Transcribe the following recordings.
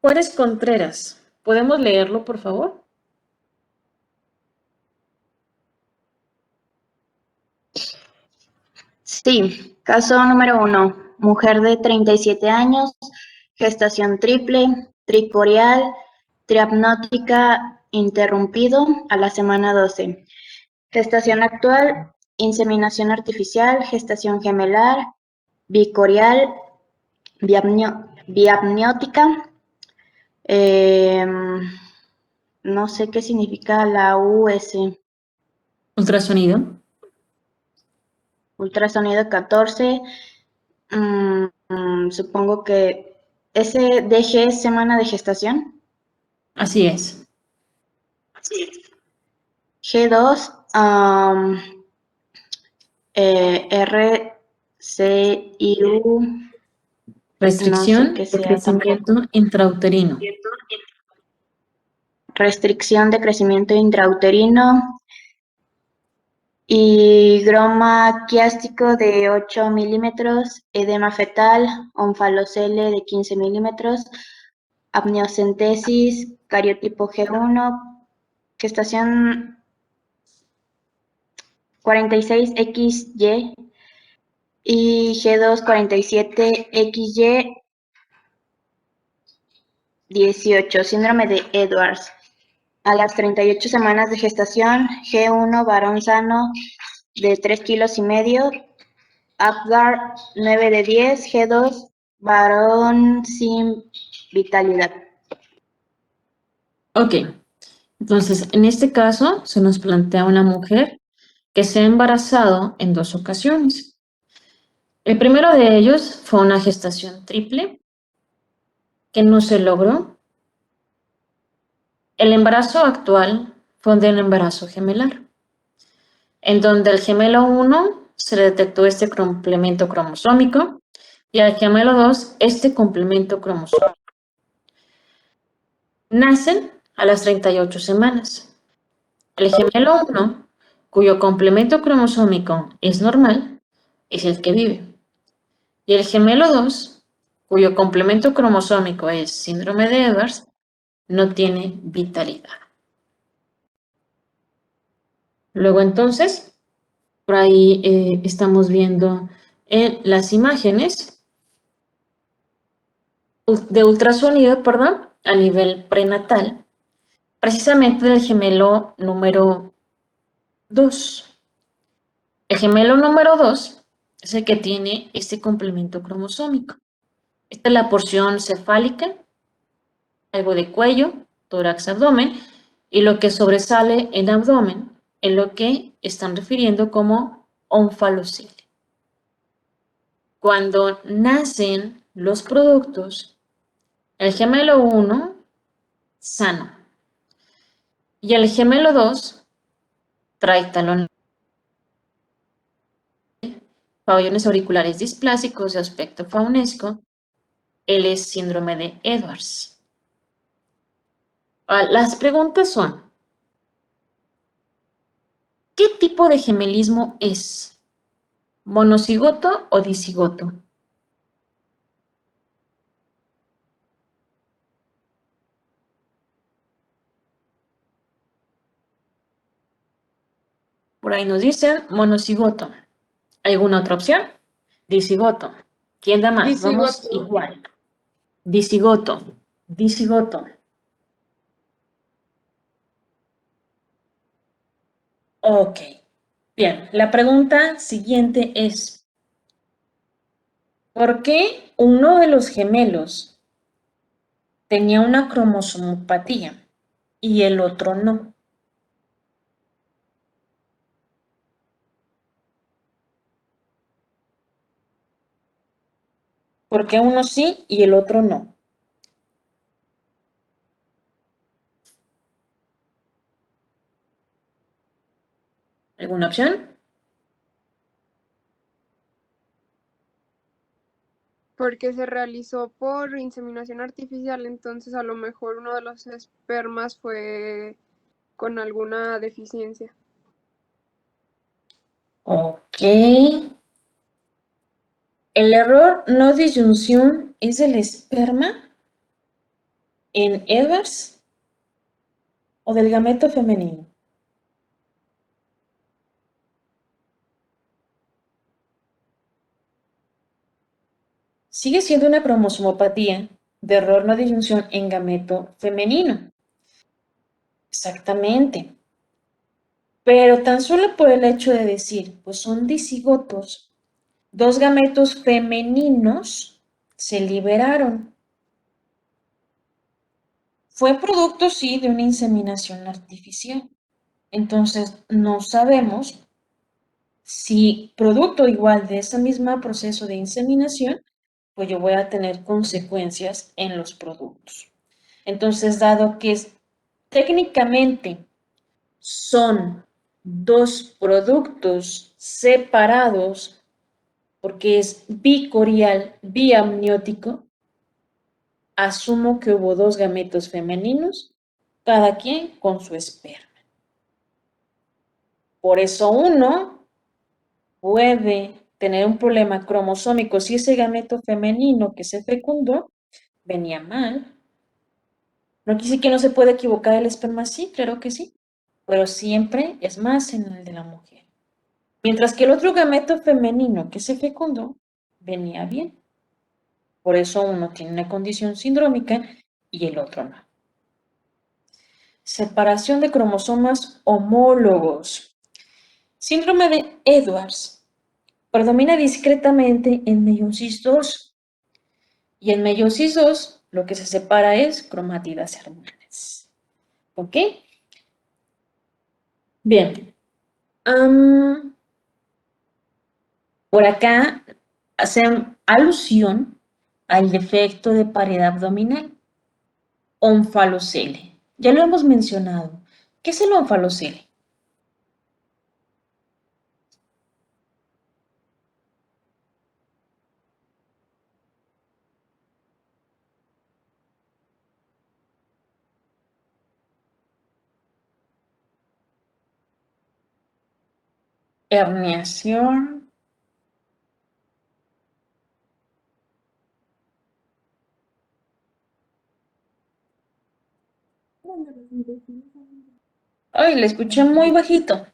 Juárez Contreras, ¿podemos leerlo, por favor? Sí, caso número 1. Mujer de 37 años, gestación triple, tricorial, triapnótica interrumpido a la semana 12. Gestación actual, inseminación artificial, gestación gemelar, bicorial, biapniótica. No sé qué significa la US. Ultrasonido. Ultrasonido 14. Supongo que ese DG es semana de gestación. Así es. G2, RCIU, no sé Restricción qué de sea crecimiento tampoco. intrauterino. Restricción de crecimiento intrauterino. Higroma quiástico de 8 milímetros, edema fetal, onfalocele de 15 milímetros, amniocentesis, cariotipo G1, gestación 46XY y G2 47XY 18, síndrome de Edwards. A las 38 semanas de gestación, G1 varón sano de 3 kilos y medio, Apgar 9 de 10, G2 varón sin vitalidad. Ok, entonces en este caso se nos plantea una mujer que se ha embarazado en 2 ocasiones. El primero de ellos fue una gestación triple que no se logró. El embarazo actual fue de un embarazo gemelar, en donde al gemelo 1 se le detectó este complemento cromosómico y al gemelo 2 este complemento cromosómico. Nacen a las 38 semanas. El gemelo 1, cuyo complemento cromosómico es normal, es el que vive. Y el gemelo 2, cuyo complemento cromosómico es síndrome de Edwards, no tiene vitalidad. Luego entonces, por ahí estamos viendo en las imágenes de ultrasonido, perdón, a nivel prenatal, precisamente del gemelo número 2. El gemelo número 2 es el que tiene este complemento cromosómico. Esta es la porción cefálica, algo de cuello, tórax, abdomen, y lo que sobresale en abdomen es lo que están refiriendo como onfalocele. Cuando nacen los productos, el gemelo 1 sano y el gemelo 2 trae talón, pabellones auriculares displásicos de aspecto faunesco. Él es síndrome de Edwards. Las preguntas son, ¿qué tipo de gemelismo es? ¿Monocigoto o dicigoto? Por ahí nos dicen monocigoto. ¿Alguna otra opción? Dicigoto. ¿Quién da más? Vamos igual. Dicigoto. Dicigoto. Ok. Bien, la pregunta siguiente es, ¿por qué uno de los gemelos tenía una cromosomopatía y el otro no? ¿Por qué uno sí y el otro no? ¿Alguna opción? Porque se realizó por inseminación artificial, entonces a lo mejor uno de los espermas fue con alguna deficiencia. Ok. ¿El error no disyunción es el esperma? en Edwards o del gameto femenino? Sigue siendo una cromosomopatía de error no disyunción en gameto femenino. Exactamente. Pero tan solo por el hecho de decir, pues son dicigotos, dos gametos femeninos se liberaron. Fue producto, sí, de una inseminación artificial. Entonces, no sabemos si producto igual de ese mismo proceso de inseminación, pues yo voy a tener consecuencias en los productos. Entonces, dado que técnicamente son dos productos separados, porque es bicorial, biamniótico, asumo que hubo dos gametos femeninos, cada quien con su esperma. Por eso uno puede tener un problema cromosómico si ese gameto femenino que se fecundó venía mal. No quiere decir que no se puede equivocar el esperma, sí, claro que sí, pero siempre es más en el de la mujer. Mientras que el otro gameto femenino que se fecundó venía bien. Por eso uno tiene una condición sindrómica y el otro no. Separación de cromosomas homólogos. Síndrome de Edwards. Predomina discretamente en meiosis 2. Y en meiosis 2 lo que se separa es cromátidas hermanas. ¿Ok? Bien. Por acá hacen alusión al defecto de pared abdominal, onfalocele. Ya lo hemos mencionado. ¿Qué es el onfalocele? Herniación. Ay, le escuché muy bajito.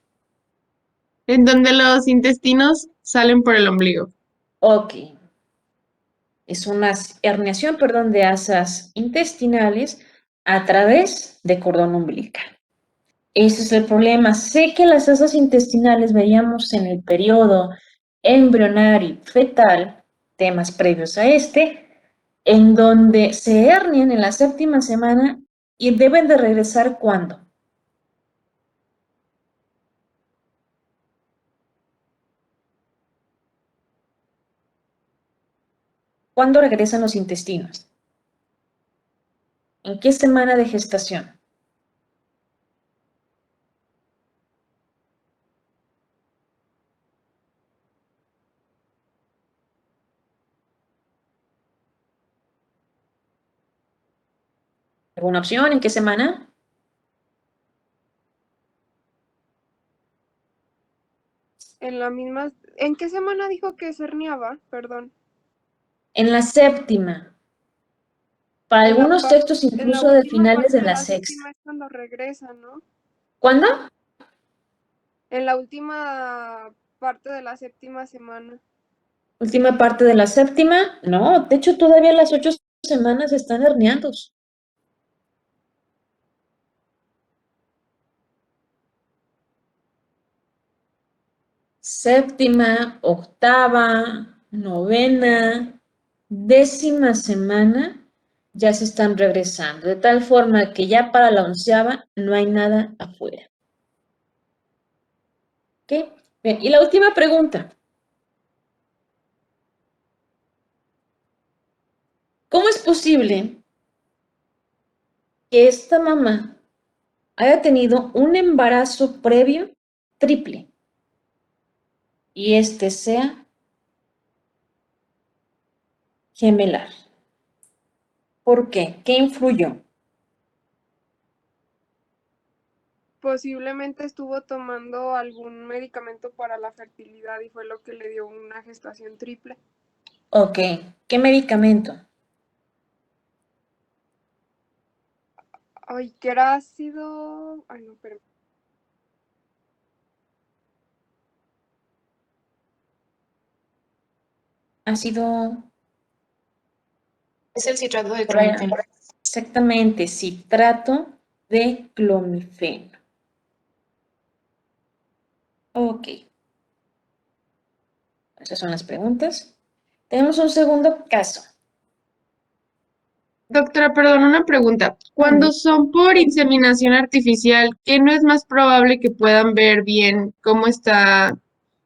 En donde los intestinos salen por el ombligo. Ok. Es una herniación, perdón, de asas intestinales a través de cordón umbilical. Ese es el problema. Sé que las asas intestinales veíamos en el periodo embrionario fetal, temas previos a este, en donde se hernian en la séptima semana y deben de regresar ¿cuándo? ¿Cuándo regresan los intestinos? ¿En qué semana de gestación? ¿Alguna opción? ¿En qué semana? ¿En qué semana dijo que se herniaba? Perdón. En la séptima. Para En la algunos textos en la incluso de última finales parte de de la la sexta. séptima es cuando regresa, ¿no? ¿Cuándo? En la última parte de la séptima semana. Última parte de la séptima. No, de hecho todavía las 8 semanas están herniados. Séptima, octava, novena, 10ª semana ya se están regresando, de tal forma que ya para la 11ª no hay nada afuera. ¿Ok? Bien, y la última pregunta. ¿Cómo es posible que esta mamá haya tenido un embarazo previo triple y este sea gemelar? ¿Por qué? ¿Qué influyó? Posiblemente estuvo tomando algún medicamento para la fertilidad y fue lo que le dio una gestación triple. Ok, ¿qué medicamento? Ay, que era ácido. Ay, no, espérame. Ha sido Es el citrato de por ahí, clomifeno. exactamente citrato de clomifeno. Ok, esas son las preguntas. Tenemos un segundo caso. Doctora, perdón, una pregunta. Cuando son por inseminación artificial, ¿qué no es más probable que puedan ver bien cómo está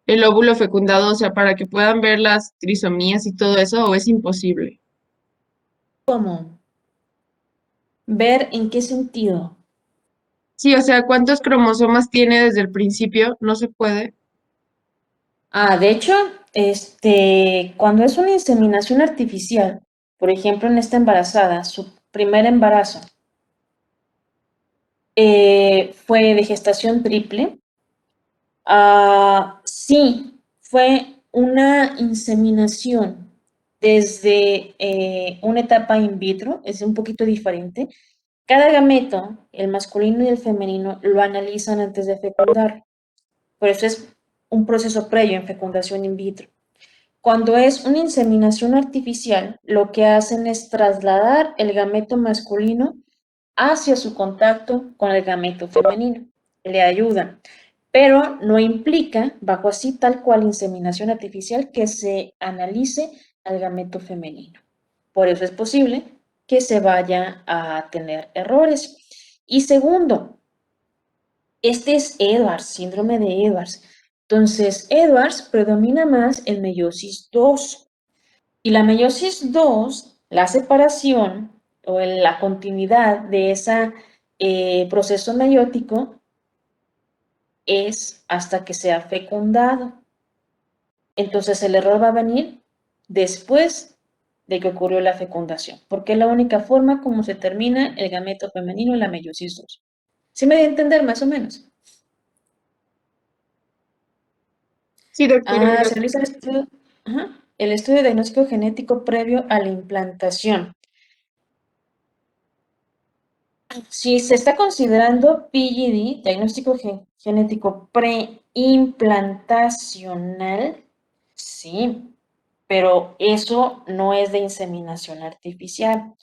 el óvulo fecundado? O sea, para que puedan ver las trisomías y todo eso, ¿o es imposible? ¿Cómo? ¿Ver en qué sentido? Sí, o sea, ¿cuántos cromosomas tiene desde el principio? No se puede. De hecho, cuando es una inseminación artificial, por ejemplo, en esta embarazada, su primer embarazo fue de gestación triple. Sí, fue una inseminación desde una etapa in vitro, es un poquito diferente. Cada gameto, el masculino y el femenino, lo analizan antes de fecundar. Por eso es un proceso previo en fecundación in vitro. Cuando es una inseminación artificial, lo que hacen es trasladar el gameto masculino hacia su contacto con el gameto femenino. Le ayudan, pero no implica, bajo así tal cual inseminación artificial, que se analice al gameto femenino. Por eso es posible que se vaya a tener errores. Y segundo, este es Edwards, síndrome de Edwards. Entonces, Edwards predomina más el meiosis 2. Y la meiosis 2, la separación o la continuidad de ese proceso meiótico es hasta que sea fecundado. Entonces el error va a venir después de que ocurrió la fecundación, porque es la única forma como se termina el gameto femenino en la meiosis 2. ¿Sí me voy a entender más o menos? Sí, doctora, Se realiza el estudio de diagnóstico genético previo a la implantación. Si se está considerando PGD, diagnóstico genético preimplantacional, sí, pero eso no es de inseminación artificial.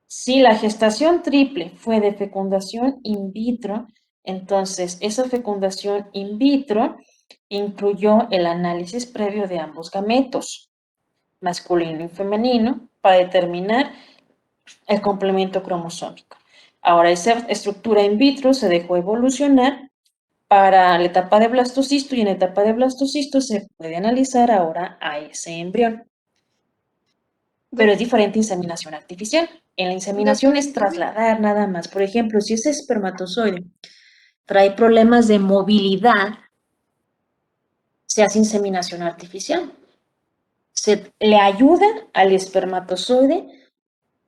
Si la gestación triple fue de fecundación in vitro, entonces esa fecundación in vitro incluyó el análisis previo de ambos gametos, masculino y femenino, para determinar el complemento cromosómico. Ahora, esa estructura in vitro se dejó evolucionar para la etapa de blastocisto y en la etapa de blastocisto se puede analizar ahora a ese embrión. Pero es diferente inseminación artificial. En la inseminación es trasladar nada más. Por ejemplo, si ese espermatozoide trae problemas de movilidad, se hace inseminación artificial. Se le ayuda al espermatozoide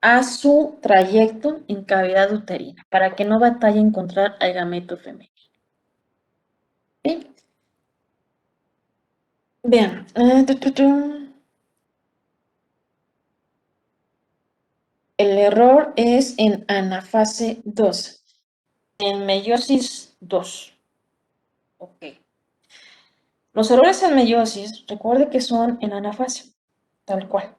a su trayecto en cavidad uterina para que no batalle a encontrar al gameto femenino. ¿Sí? Vean. El error es en anafase 2, en meiosis 2. Ok. Los errores en meiosis, recuerde que son en anafase, tal cual,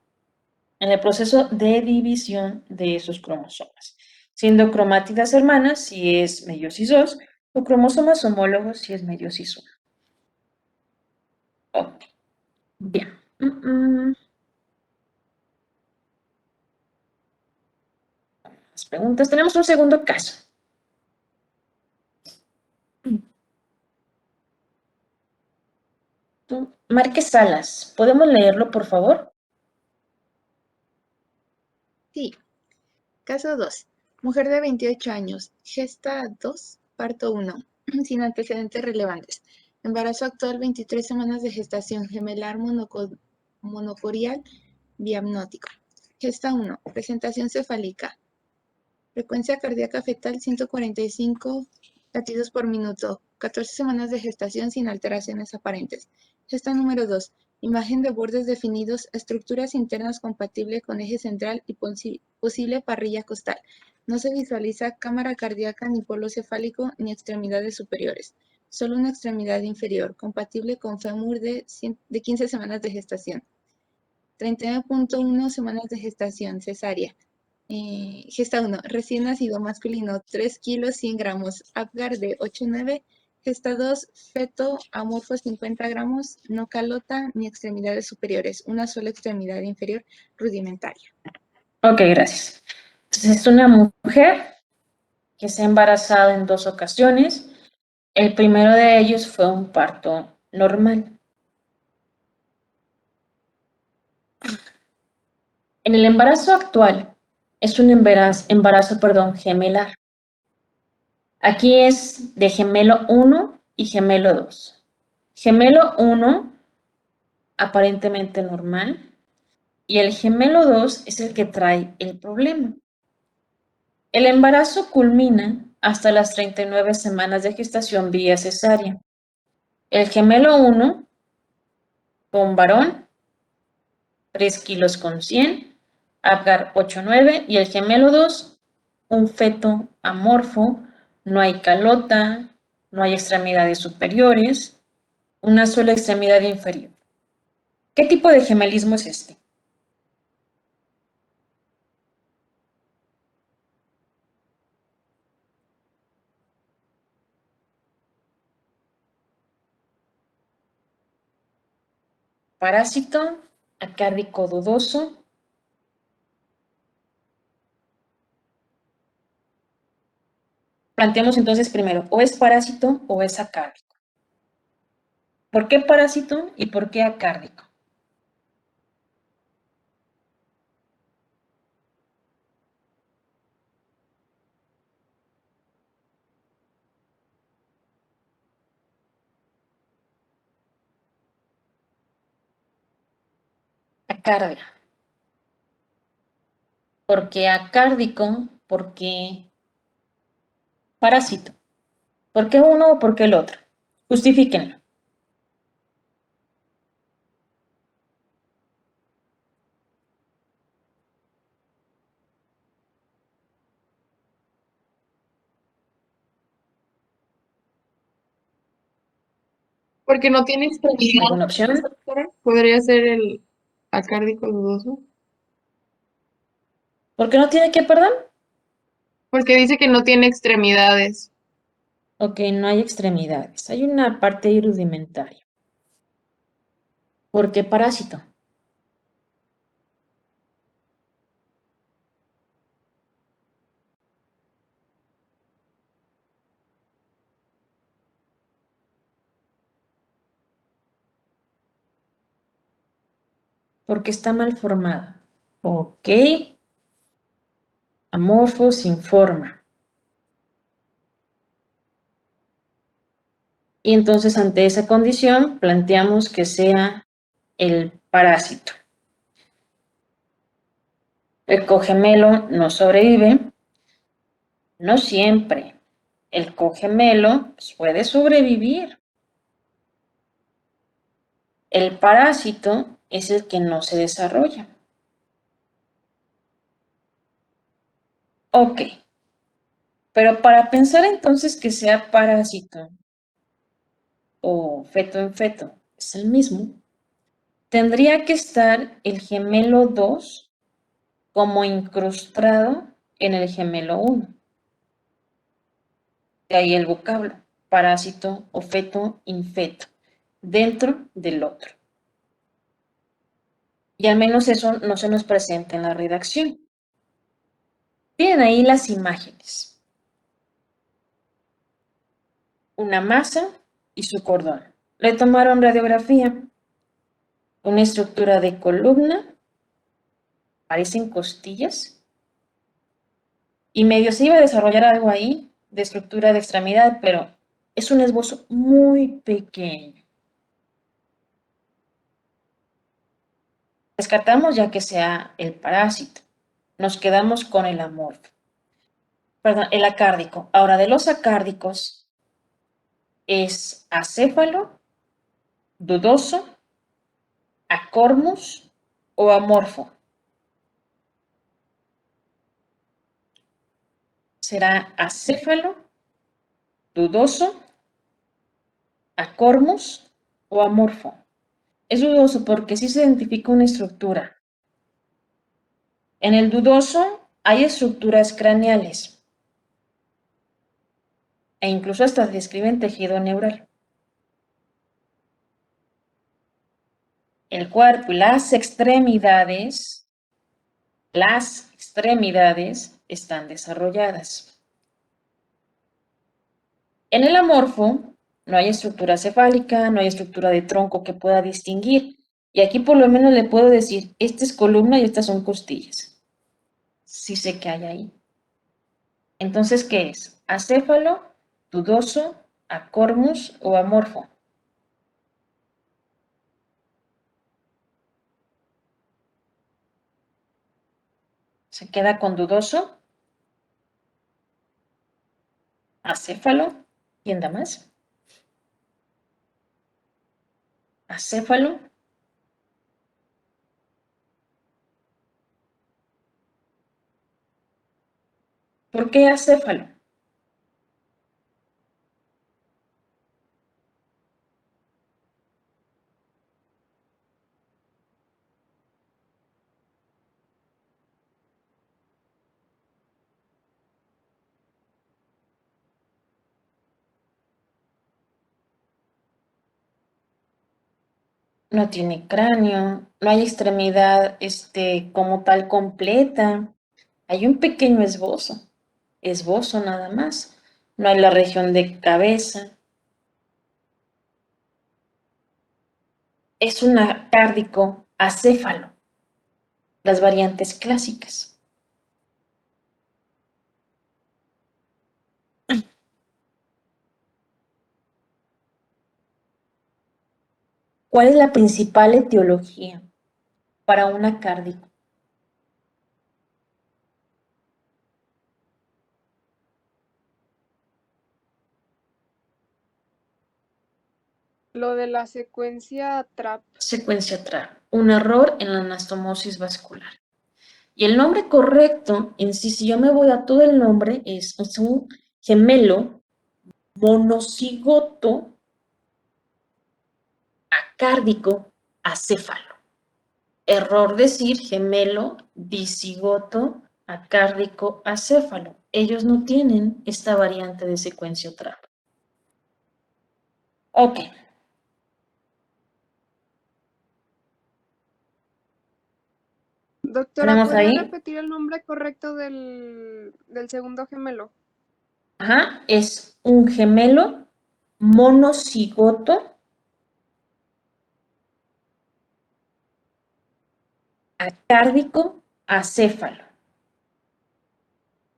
en el proceso de división de esos cromosomas, siendo cromátidas hermanas si es meiosis 2 o cromosomas homólogos si es meiosis 1. Ok, bien. Las preguntas. Tenemos un segundo caso. Márquez Salas, ¿podemos leerlo, por favor? Sí. Caso 2. Mujer de 28 años. Gesta 2, parto 1. Sin antecedentes relevantes. Embarazo actual, 23 semanas de gestación. Gemelar monocorial biamnótico. Gesta 1. Presentación cefálica. Frecuencia cardíaca fetal 145 latidos por minuto. 14 semanas de gestación sin alteraciones aparentes. Gesta número 2. Imagen de bordes definidos, estructuras internas compatible con eje central y posible parrilla costal. No se visualiza cámara cardíaca, ni polo cefálico, ni extremidades superiores. Solo una extremidad inferior, compatible con fémur de 15 semanas de gestación. 39.1 semanas de gestación, cesárea. Gesta 1, recién nacido masculino, 3 kilos 100 gramos, Apgar de 8-9. Gesta 2, feto amorfo 50 gramos, no calota ni extremidades superiores, una sola extremidad inferior rudimentaria. Ok, gracias. Entonces es una mujer que se ha embarazado en 2 ocasiones. El primero de ellos fue un parto normal. En el embarazo actual es un embarazo, gemelar. Aquí es de gemelo 1 y gemelo 2. Gemelo 1 aparentemente normal y el gemelo 2 es el que trae el problema. El embarazo culmina hasta las 39 semanas de gestación vía cesárea. El gemelo 1 con varón, 3 kilos con 100, Apgar 8-9, y el gemelo 2, un feto amorfo, no hay calota, no hay extremidades superiores, una sola extremidad inferior. ¿Qué tipo de gemelismo es este? Parásito, acárdico dudoso. Planteamos entonces primero, o es parásito o es acárdico. ¿Por qué parásito y por qué acárdico? Acardia. ¿Por qué acárdico? ¿Por qué parásito? ¿Por qué uno o por qué el otro? Justifíquenlo. Porque no tiene extremidad. ¿Alguna opción? Podría ser el acárdico dudoso. ¿Por qué no tiene que, perdón? Porque dice que no tiene extremidades. Ok, no hay extremidades. Hay una parte rudimentaria. ¿Por qué parásito? Porque está mal formado. Ok. Amorfo, sin forma. Y entonces ante esa condición planteamos que sea el parásito. El cogemelo no sobrevive. No siempre. El cogemelo puede sobrevivir. El parásito es el que no se desarrolla. Ok. Pero para pensar entonces que sea parásito o feto en feto es el mismo, tendría que estar el gemelo 2 como incrustado en el gemelo 1. De ahí el vocablo, parásito o feto infeto, dentro del otro. Y al menos eso no se nos presenta en la redacción. Tienen ahí las imágenes. Una masa y su cordón. Le tomaron radiografía. Una estructura de columna. Parecen costillas. Y medio se iba a desarrollar algo ahí de estructura de extremidad, pero es un esbozo muy pequeño. Descartamos ya que sea el parásito. Nos quedamos con el amorfo. Perdón, el acárdico. Ahora, de los acárdicos, ¿es acéfalo, dudoso, acormus o amorfo? será acéfalo, dudoso, acormus o amorfo. Es dudoso porque sí se identifica una estructura. En el dudoso hay estructuras craneales e incluso hasta describen tejido neural. El cuerpo y las extremidades están desarrolladas. En el amorfo no hay estructura cefálica, no hay estructura de tronco que pueda distinguir. Y aquí por lo menos le puedo decir, esta es columna y estas son costillas. Sí sé que hay ahí. Entonces, ¿qué es? ¿Acéfalo, dudoso, acormus o amorfo? ¿Se queda con dudoso? ¿Acéfalo? ¿Quién da más? ¿Acéfalo? ¿Por qué acéfalo? No tiene cráneo, no hay extremidad como tal completa. Hay un pequeño esbozo nada más. No hay la región de cabeza. Es un cárdico acéfalo, las variantes clásicas. ¿Cuál es la principal etiología para un acárdico? Lo de la secuencia TRAP. Secuencia TRAP, un error en la anastomosis vascular. Y el nombre correcto, en sí, si yo me voy a todo el nombre, es un gemelo monocigoto acárdico acéfalo. Error decir gemelo dicigoto acárdico acéfalo. Ellos no tienen esta variante de secuencia TRAP. Ok. Doctora, ¿Tenemos ¿podría ahí? repetir el nombre correcto del segundo gemelo? Ajá, es un gemelo monocigoto acárdico acéfalo.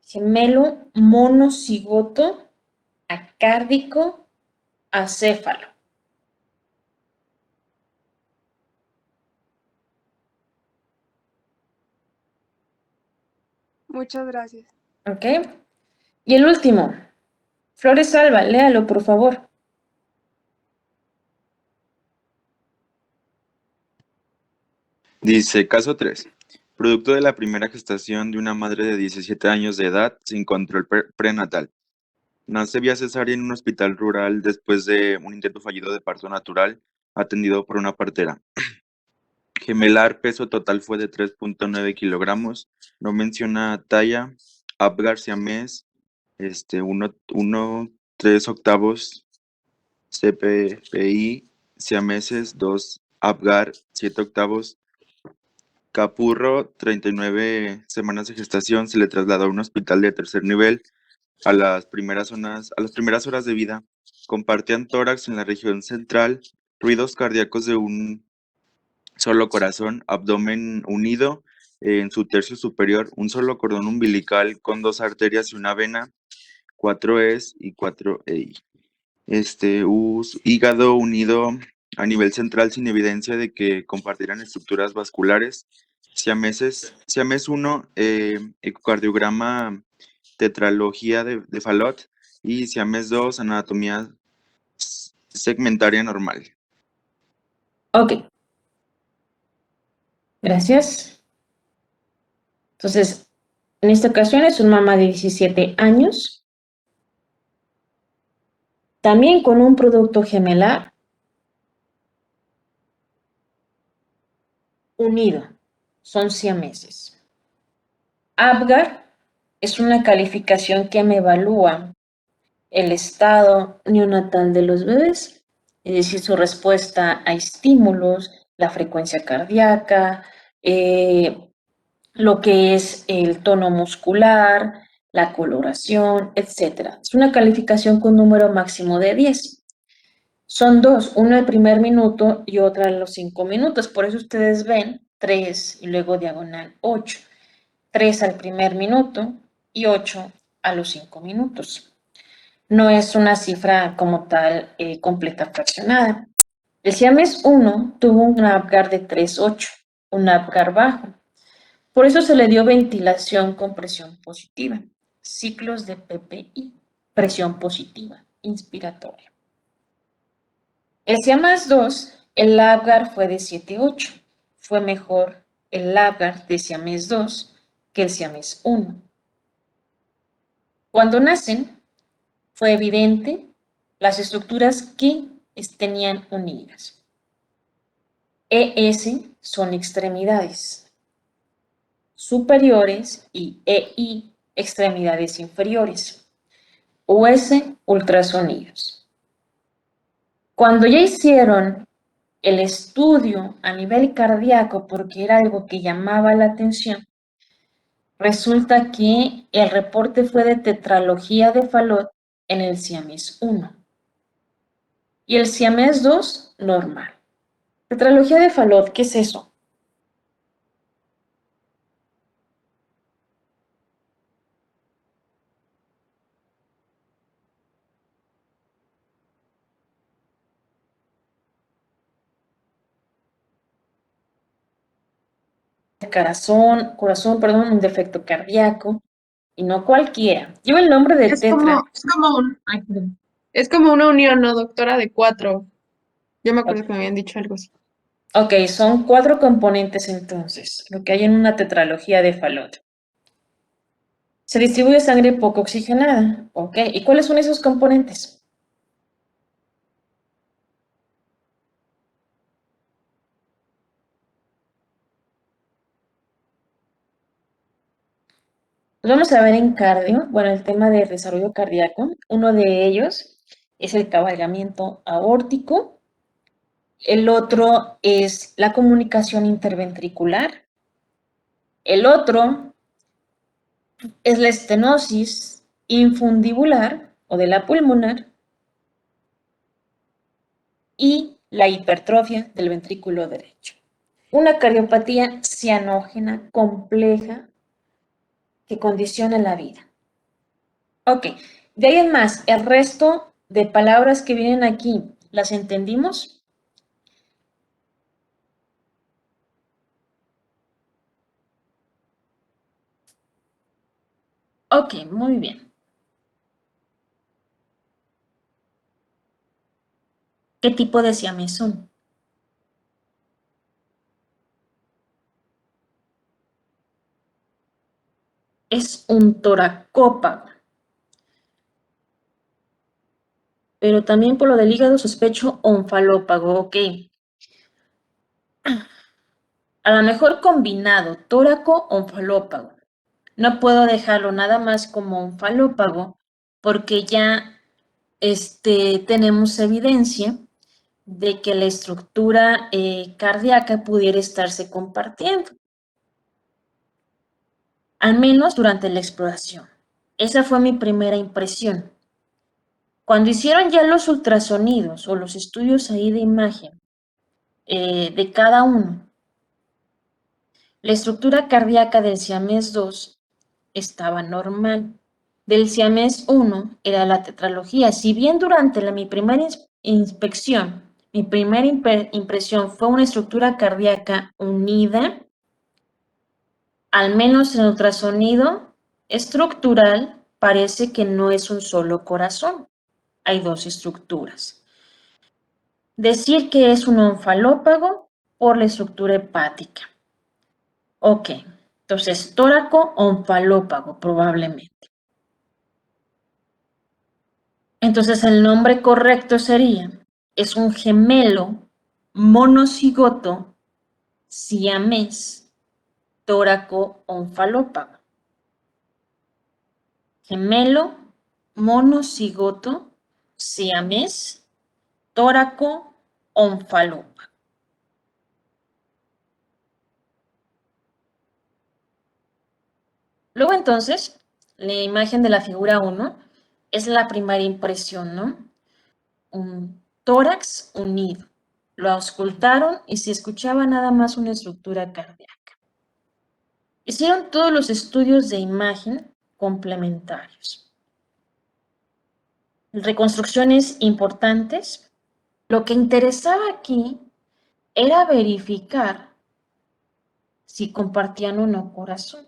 Gemelo monocigoto acárdico acéfalo. Muchas gracias. ¿Ok? Y el último. Flores Alba, léalo, por favor. Dice, caso 3. Producto de la primera gestación de una madre de 17 años de edad sin control prenatal. Nace vía cesárea en un hospital rural después de un intento fallido de parto natural atendido por una partera. Gemelar, peso total fue de 3.9 kilogramos. No menciona talla. Apgar siamés, 3 octavos. CPPI, siameses, 2 Apgar, 7 octavos. Capurro, 39 semanas de gestación, se le trasladó a un hospital de tercer nivel a las primeras horas de vida. Compartían tórax en la región central, ruidos cardíacos de un solo corazón, abdomen unido en su tercio superior, un solo cordón umbilical con 2 arterias y una vena, 4 ES y 4 EI. Hígado unido a nivel central sin evidencia de que compartieran estructuras vasculares. Siamés 1, ecocardiograma, tetralogía de Fallot, y Siamés 2, anatomía segmentaria normal. Ok. Gracias. Entonces, En esta ocasión es una mamá de 17 años, también con un producto gemelar unido, son siameses. APGAR es una calificación que me evalúa el estado neonatal de los bebés, es decir, su respuesta a estímulos, la frecuencia cardíaca, lo que es el tono muscular, la coloración, etc. Es una calificación con número máximo de 10. Son dos, uno al primer minuto y otra a los 5 minutos. Por eso ustedes ven 3 y luego diagonal 8. 3 al primer minuto y 8 a los 5 minutos. No es una cifra como tal completa fraccionada. El Siames 1 tuvo un APGAR de 3,8, un APGAR bajo. Por eso se le dio ventilación con presión positiva, ciclos de PPI, presión positiva, inspiratoria. El Siames 2, el APGAR fue de 7,8. Fue mejor el APGAR de Siames 2 que el Siames 1. Cuando nacen, fue evidente las estructuras que tenían unidas. ES son extremidades superiores y EI extremidades inferiores. US ultrasonidos. Cuando ya hicieron el estudio a nivel cardíaco, porque era algo que llamaba la atención, resulta que el reporte fue de tetralogía de Fallot en el Siamés 1 y el Siamés 2 normal. Tetralogía de Fallot, ¿qué es eso? Corazón, un defecto cardíaco, y no cualquiera. Lleva el nombre de tetra. Es como una unión, ¿no, doctora? De 4. Yo me acuerdo que me habían dicho algo así. Ok, son 4 componentes entonces, lo que hay en una tetralogía de Fallot. Se distribuye sangre poco oxigenada. Ok, ¿y cuáles son esos componentes? Pues vamos a ver en cardio, bueno, el tema de desarrollo cardíaco. Uno de ellos es el cabalgamiento aórtico. El otro es la comunicación interventricular. El otro es la estenosis infundibular o de la pulmonar y la hipertrofia del ventrículo derecho. Una cardiopatía cianógena compleja que condiciona la vida. Ok, de ahí en más, el resto de palabras que vienen aquí, ¿las entendimos? Ok, muy bien. ¿Qué tipo de siames son? Es un toracópago. Pero también por lo del hígado sospecho onfalópago, ok. A lo mejor combinado, tóraco-onfalópago. No puedo dejarlo nada más como onfalópago porque ya tenemos evidencia de que la estructura cardíaca pudiera estarse compartiendo, al menos durante la exploración. Esa fue mi primera impresión. Cuando hicieron ya los ultrasonidos o los estudios ahí de imagen de cada uno, la estructura cardíaca del Siamés 2 estaba normal. Del Siamés 1 era la tetralogía. Si bien durante mi primera inspección, mi primera impresión fue una estructura cardíaca unida, al menos en el ultrasonido estructural parece que no es un solo corazón. Hay dos estructuras. Decir que es un onfalópago por la estructura hepática. Ok, Entonces, tóraco onfalópago, probablemente. Entonces, el nombre correcto sería, es un gemelo monocigoto siamés tóraco onfalópago. Gemelo monocigoto siamés tóraco onfalópago. Luego entonces, la imagen de la figura 1 es la primera impresión, ¿no? Un tórax unido. Lo auscultaron y se escuchaba nada más una estructura cardíaca. Hicieron todos los estudios de imagen complementarios. Reconstrucciones importantes. Lo que interesaba aquí era verificar si compartían o no corazón,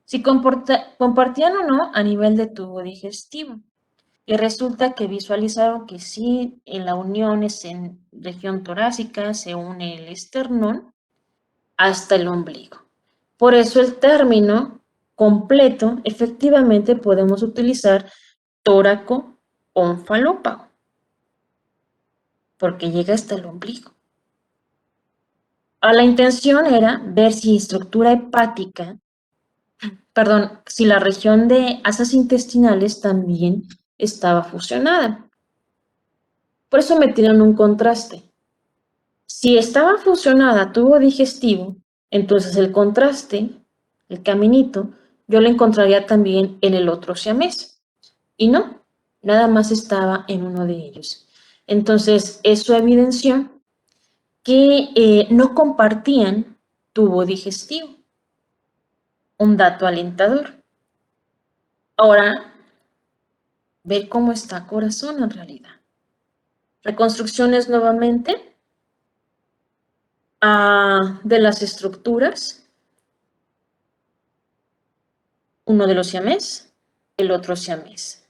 si compartían o no a nivel de tubo digestivo. Y resulta que visualizaron que sí, en la unión es en región torácica, se une el esternón hasta el ombligo. Por eso el término completo, efectivamente podemos utilizar tóraco onfalópago, porque llega hasta el ombligo. La intención era ver si estructura hepática, si la región de asas intestinales también estaba fusionada. Por eso metieron un contraste. Si estaba fusionada tubo digestivo, entonces el contraste, el caminito, yo lo encontraría también en el otro siamés. Y no, nada más estaba en uno de ellos. Entonces, eso evidenció que no compartían tubo digestivo. Un dato alentador. Ahora, ver cómo está corazón en realidad. Reconstrucciones nuevamente de las estructuras. Uno de los siamés, el otro siamés.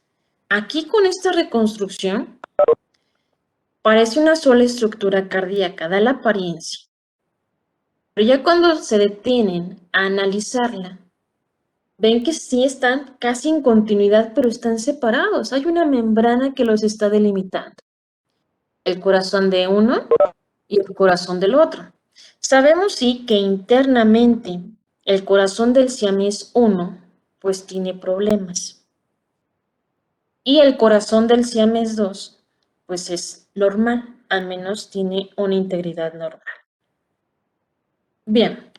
Aquí con esta reconstrucción parece una sola estructura cardíaca, da la apariencia. Pero ya cuando se detienen a analizarla, ven que sí están casi en continuidad, pero están separados. Hay una membrana que los está delimitando. El corazón de uno y el corazón del otro. Sabemos sí que internamente el corazón del siamés 1 pues tiene problemas. Y el corazón del siamés 2 pues es normal, al menos tiene una integridad normal. Bien,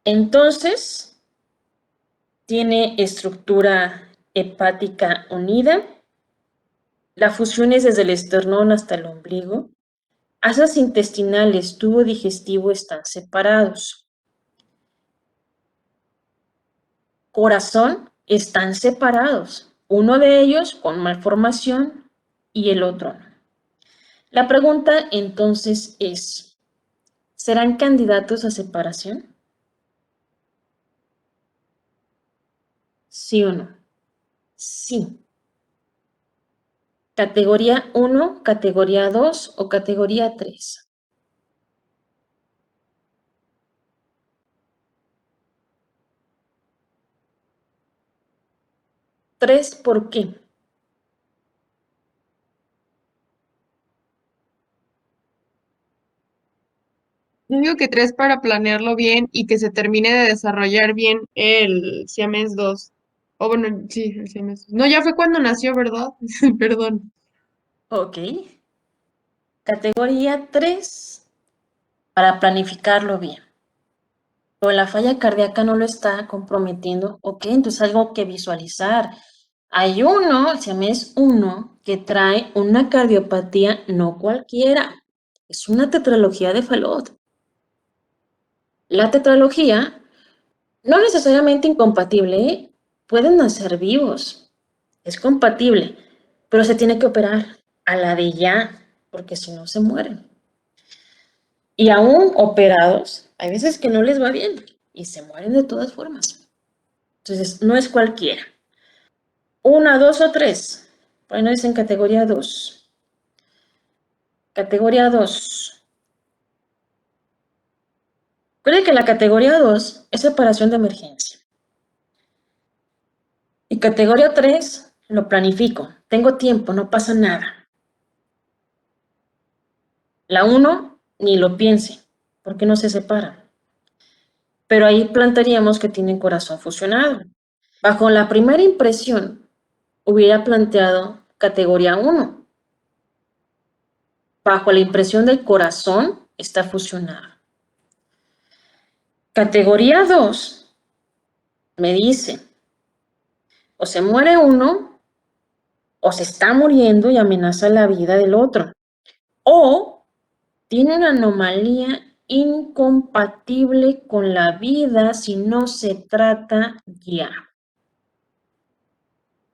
entonces tiene estructura hepática unida, la fusión es desde el esternón hasta el ombligo, asas intestinales, tubo digestivo están separados. Corazón están separados, uno de ellos con malformación y el otro no. La pregunta entonces es, ¿serán candidatos a separación? ¿Sí o no? Sí. ¿Categoría 1, categoría 2 o categoría 3? ¿3 por qué? Yo digo que 3 para planearlo bien y que se termine de desarrollar bien el Siamés 2. O bueno, sí, el Siamés 2. No, ya fue cuando nació, ¿verdad? Perdón. Ok. Categoría 3 para planificarlo bien. Pero la falla cardíaca no lo está comprometiendo. Ok, entonces algo que visualizar. Hay uno, el siamés 1, que trae una cardiopatía no cualquiera. Es una tetralogía de Fallot. La tetralogía no necesariamente incompatible, ¿eh? Pueden nacer vivos. Es compatible, pero se tiene que operar a la de ya, porque si no se mueren. Y aún operados, hay veces que no les va bien y se mueren de todas formas. Entonces, no es cualquiera. 1, 2 o 3. Bueno, es en categoría 2. Categoría 2. Recuerde que la categoría 2 es separación de emergencia. Y categoría 3 lo planifico. Tengo tiempo, no pasa nada. La 1 ni lo piense, porque no se separa. Pero ahí plantearíamos que tienen corazón fusionado. Bajo la primera impresión, hubiera planteado categoría 1. Bajo la impresión del corazón, está fusionado. Categoría 2 me dice, o se muere uno, o se está muriendo y amenaza la vida del otro, o tiene una anomalía incompatible con la vida si no se trata ya.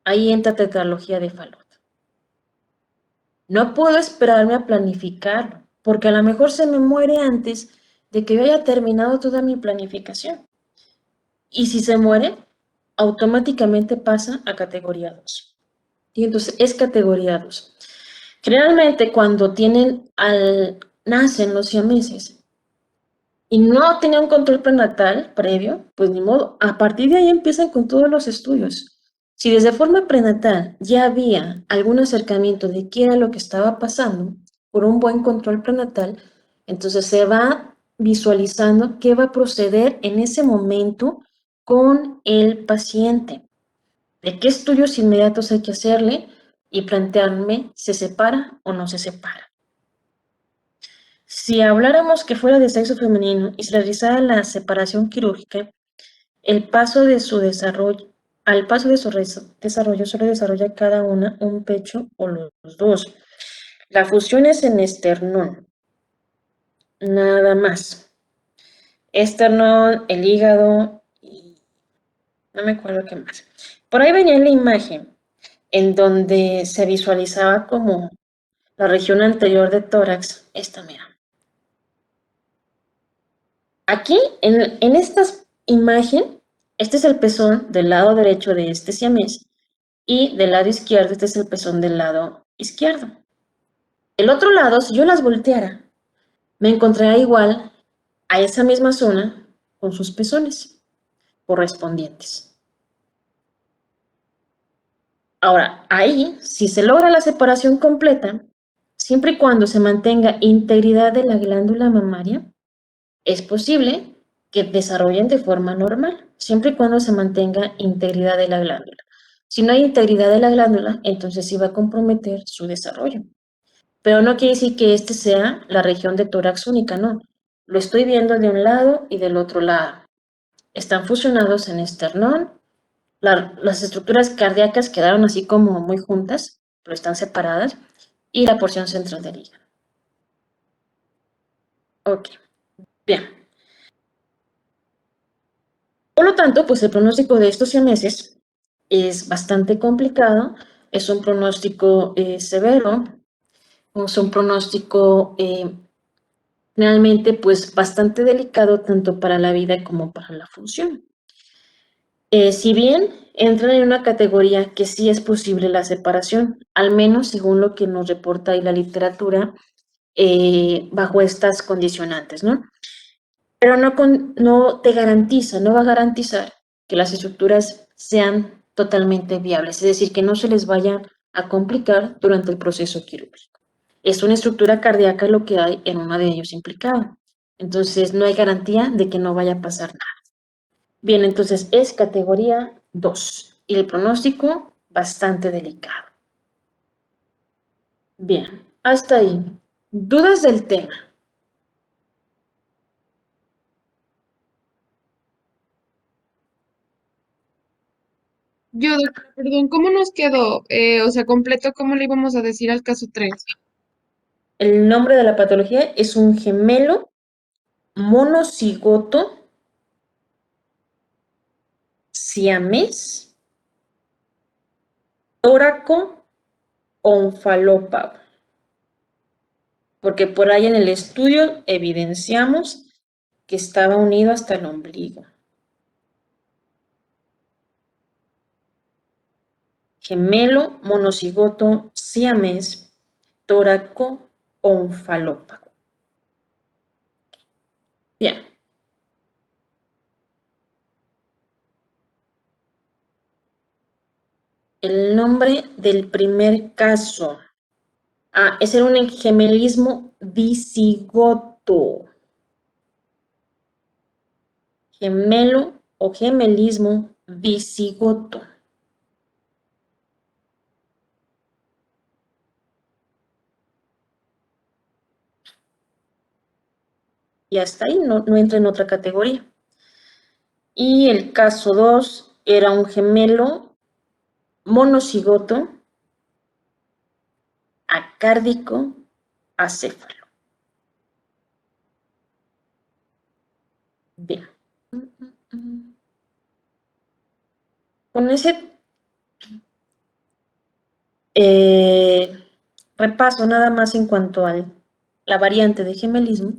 Ahí entra tetralogía de Fallot. No puedo esperarme a planificarlo, porque a lo mejor se me muere antes de que yo haya terminado toda mi planificación. Y si se muere, automáticamente pasa a categoría 2. Y entonces es categoría 2. Generalmente cuando nacen los siameses y no tenían control prenatal previo, pues ni modo, a partir de ahí empiezan con todos los estudios. Si desde forma prenatal ya había algún acercamiento de qué era lo que estaba pasando por un buen control prenatal, entonces se va visualizando qué va a proceder en ese momento con el paciente, de qué estudios inmediatos hay que hacerle y plantearme, ¿se separa o no se separa? Si habláramos que fuera de sexo femenino y se realizara la separación quirúrgica, el paso de su desarrollo, al paso de su desarrollo solo desarrolla cada una un pecho o los dos. La fusión es en esternón, nada más. Esternón, el hígado y no me acuerdo qué más. Por ahí venía la imagen en donde se visualizaba como la región anterior de tórax, esta mira. Aquí, en esta imagen, este es el pezón del lado derecho de este siamés y del lado izquierdo, este es el pezón del lado izquierdo. El otro lado, si yo las volteara, me encontraría igual a esa misma zona con sus pezones correspondientes. Ahora, ahí, si se logra la separación completa, siempre y cuando se mantenga integridad de la glándula mamaria, es posible que desarrollen de forma normal, siempre y cuando se mantenga integridad de la glándula. Si no hay integridad de la glándula, entonces sí va a comprometer su desarrollo. Pero no quiere decir que este sea la región de tórax única, no. Lo estoy viendo de un lado y del otro lado. Están fusionados en esternón. Las estructuras cardíacas quedaron así como muy juntas, pero están separadas. Y la porción central del hígado. Ok, bien. Por lo tanto, pues el pronóstico de estos siameses es bastante complicado, es un pronóstico severo, es un pronóstico realmente pues bastante delicado tanto para la vida como para la función. Si bien entran en una categoría que sí es posible la separación, al menos según lo que nos reporta ahí la literatura, bajo estas condicionantes, ¿no? Pero no te garantiza, no va a garantizar que las estructuras sean totalmente viables, es decir, que no se les vaya a complicar durante el proceso quirúrgico. Es una estructura cardíaca lo que hay en uno de ellos implicado. Entonces, no hay garantía de que no vaya a pasar nada. Bien, entonces es categoría 2 y el pronóstico bastante delicado. Bien, hasta ahí. ¿Dudas del tema? Yo, perdón, ¿cómo nos quedó? O sea, completo, ¿cómo le íbamos a decir al caso 3? El nombre de la patología es un gemelo monocigoto siamés tóraco onfalópago. Porque por ahí en el estudio evidenciamos que estaba unido hasta el ombligo. Gemelo monocigoto siamés tóraco onfalópago. Bien. el nombre del primer caso. Es era un gemelismo visigoto. Gemelo o gemelismo visigoto. Y hasta ahí no entra en otra categoría. Y el caso 2 era un gemelo monocigoto acárdico acéfalo. Bien. Con ese repaso nada más en cuanto a la variante de gemelismo,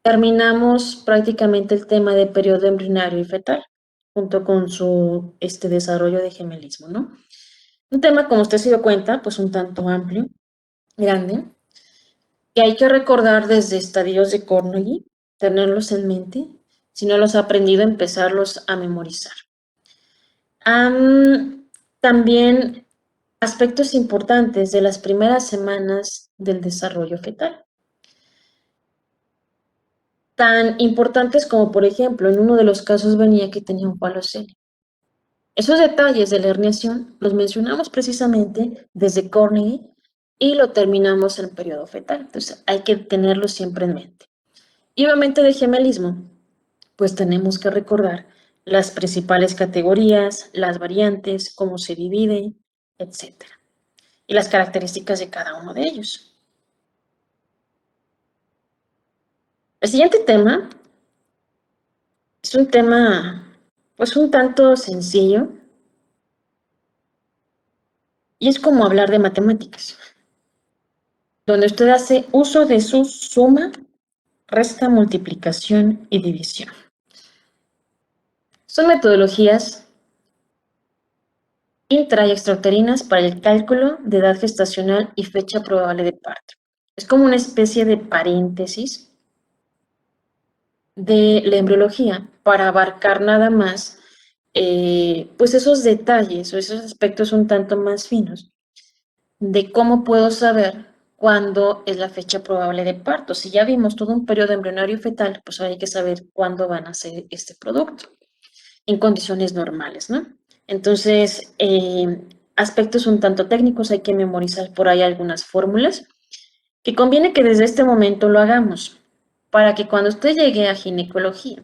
terminamos prácticamente el tema de periodo embrionario y fetal, junto con su desarrollo de gemelismo, ¿no? Un tema, como usted se dio cuenta, pues un tanto amplio, grande, que hay que recordar desde estadios de Carnegie, tenerlos en mente, si no los ha aprendido, empezarlos a memorizar. También aspectos importantes de las primeras semanas del desarrollo fetal. Tan importantes como, por ejemplo, en uno de los casos venía que tenía un palo serio. Esos detalles de la herniación los mencionamos precisamente desde Carnegie y lo terminamos en el periodo fetal. Entonces hay que tenerlo siempre en mente. Y obviamente de gemelismo, pues tenemos que recordar las principales categorías, las variantes, cómo se divide, etc. Y las características de cada uno de ellos. El siguiente tema es un tema, pues un tanto sencillo, y es como hablar de matemáticas, donde usted hace uso de su suma, resta, multiplicación y división. Son metodologías intra y extrauterinas para el cálculo de edad gestacional y fecha probable de parto. Es como una especie de paréntesis de la embriología para abarcar nada más pues esos detalles o esos aspectos un tanto más finos de cómo puedo saber cuándo es la fecha probable de parto. Si ya vimos todo un periodo embrionario fetal, pues hay que saber cuándo van a hacer este producto en condiciones normales, ¿no? Entonces, aspectos un tanto técnicos, hay que memorizar por ahí algunas fórmulas que conviene que desde este momento lo hagamos para que cuando usted llegue a ginecología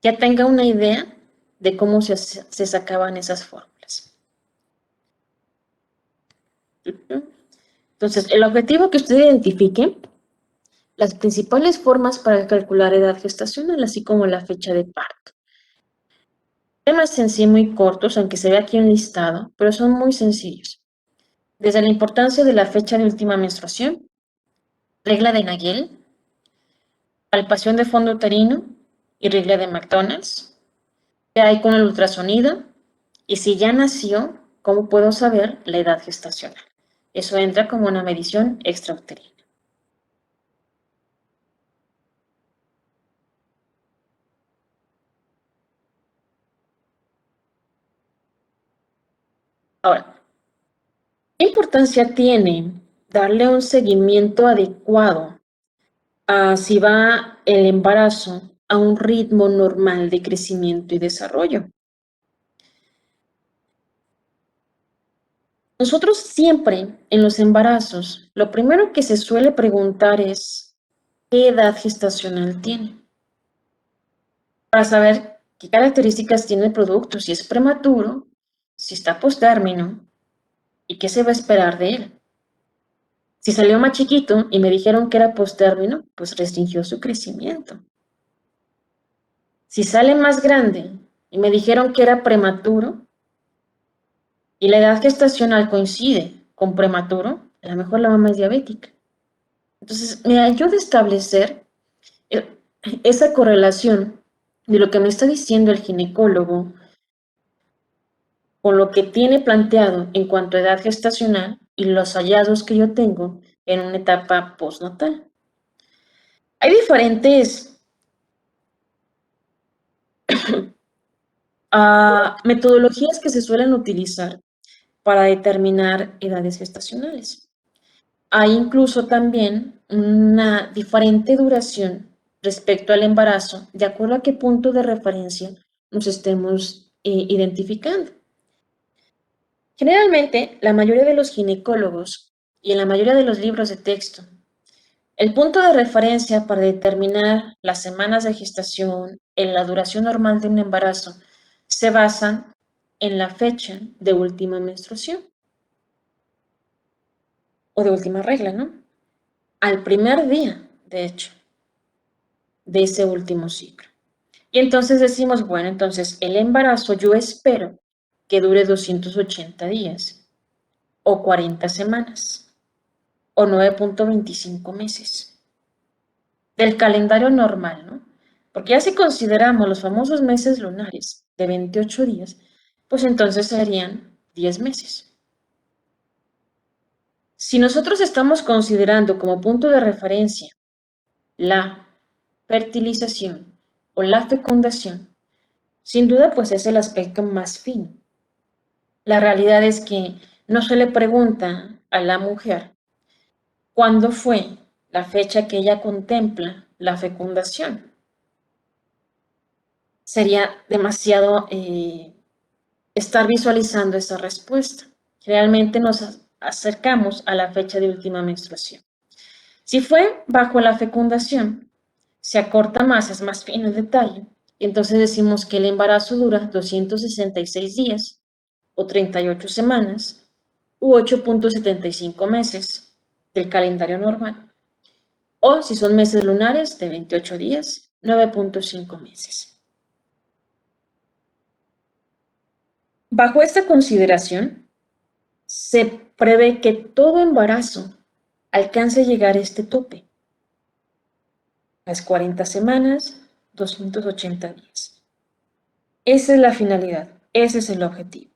ya tenga una idea de cómo se sacaban esas fórmulas. Entonces, el objetivo es que usted identifique las principales formas para calcular edad gestacional, así como la fecha de parto. Temas en sí muy cortos, aunque se ve aquí un listado, pero son muy sencillos. Desde la importancia de la fecha de última menstruación, regla de Nagel, palpación de fondo uterino y regla de McDonald's, qué hay con el ultrasonido y si ya nació, ¿cómo puedo saber la edad gestacional? Eso entra como una medición extrauterina. Ahora, ¿qué importancia tiene darle un seguimiento adecuado a si va el embarazo a un ritmo normal de crecimiento y desarrollo? Nosotros siempre en los embarazos, lo primero que se suele preguntar es ¿qué edad gestacional tiene? Para saber qué características tiene el producto, si es prematuro, si está postérmino y qué se va a esperar de él. Si salió más chiquito y me dijeron que era postérmino, pues restringió su crecimiento. Si sale más grande y me dijeron que era prematuro y la edad gestacional coincide con prematuro, a lo mejor la mamá es diabética. Entonces, me ayuda a establecer esa correlación de lo que me está diciendo el ginecólogo con lo que tiene planteado en cuanto a edad gestacional y los hallazgos que yo tengo en una etapa postnatal. Hay diferentes metodologías que se suelen utilizar para determinar edades gestacionales. Hay incluso también una diferente duración respecto al embarazo, de acuerdo a qué punto de referencia nos estemos identificando. Generalmente, la mayoría de los ginecólogos y en la mayoría de los libros de texto, el punto de referencia para determinar las semanas de gestación en la duración normal de un embarazo se basan en la fecha de última menstruación o de última regla, ¿no? Al primer día, de hecho, de ese último ciclo. Y entonces decimos, bueno, entonces el embarazo yo espero que dure 280 días o 40 semanas o 9.25 meses del calendario normal, ¿no? Porque ya si consideramos los famosos meses lunares de 28 días, pues entonces serían 10 meses. Si nosotros estamos considerando como punto de referencia la fertilización o la fecundación, sin duda pues es el aspecto más fino. La realidad es que no se le pregunta a la mujer cuándo fue la fecha que ella contempla la fecundación. Sería demasiado estar visualizando esa respuesta. Realmente nos acercamos a la fecha de última menstruación. Si fue bajo la fecundación, se acorta más, es más fino el detalle, y entonces decimos que el embarazo dura 266 días o 38 semanas u 8.75 meses del calendario normal, o si son meses lunares de 28 días, 9.5 meses. Bajo esta consideración, se prevé que todo embarazo alcance a llegar a este tope, las 40 semanas, 280 días. Esa es la finalidad, ese es el objetivo.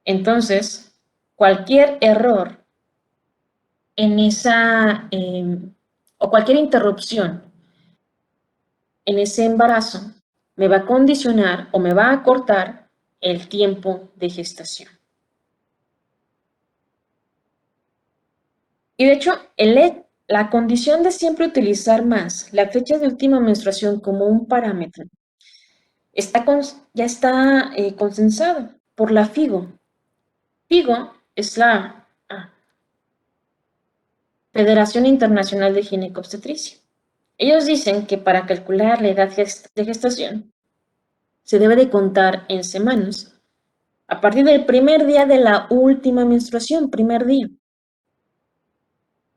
Entonces, cualquier error en esa, o cualquier interrupción en ese embarazo me va a condicionar o me va a acortar el tiempo de gestación. Y de hecho, la condición de siempre utilizar más la fecha de última menstruación como un parámetro ya está consensado por la FIGO. FIGO es la Federación Internacional de Ginecobstetricia. Ellos dicen que para calcular la edad de gestación se debe de contar en semanas a partir del primer día de la última menstruación, primer día.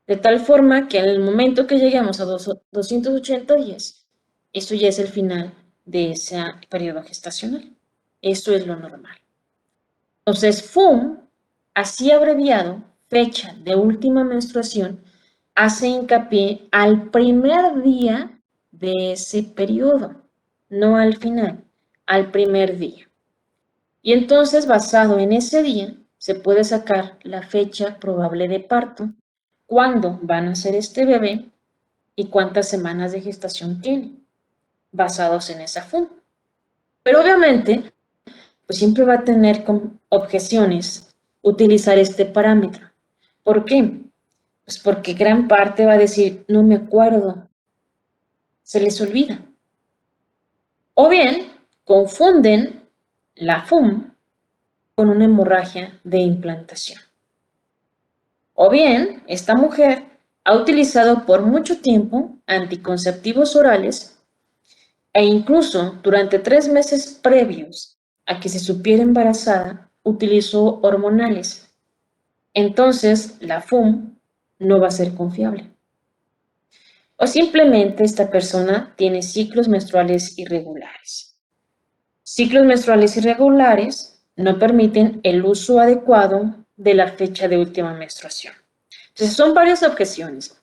De tal forma que en el momento que lleguemos a 280 días, eso ya es el final de ese periodo gestacional. Eso es lo normal. Entonces, FUM, así abreviado, fecha de última menstruación, hace hincapié al primer día de ese periodo, no al final, al primer día. Y entonces, basado en ese día, se puede sacar la fecha probable de parto, cuándo va a nacer este bebé y cuántas semanas de gestación tiene, basados en esa FUM. Pero obviamente, pues siempre va a tener objeciones utilizar este parámetro. ¿Por qué? Pues porque gran parte va a decir, no me acuerdo, se les olvida. O bien, confunden la FUM con una hemorragia de implantación. O bien, esta mujer ha utilizado por mucho tiempo anticonceptivos orales e incluso durante 3 meses previos a que se supiera embarazada, utilizó hormonales. Entonces, la FUM no va a ser confiable. O simplemente esta persona tiene ciclos menstruales irregulares. Ciclos menstruales irregulares no permiten el uso adecuado de la fecha de última menstruación. Entonces, son varias objeciones.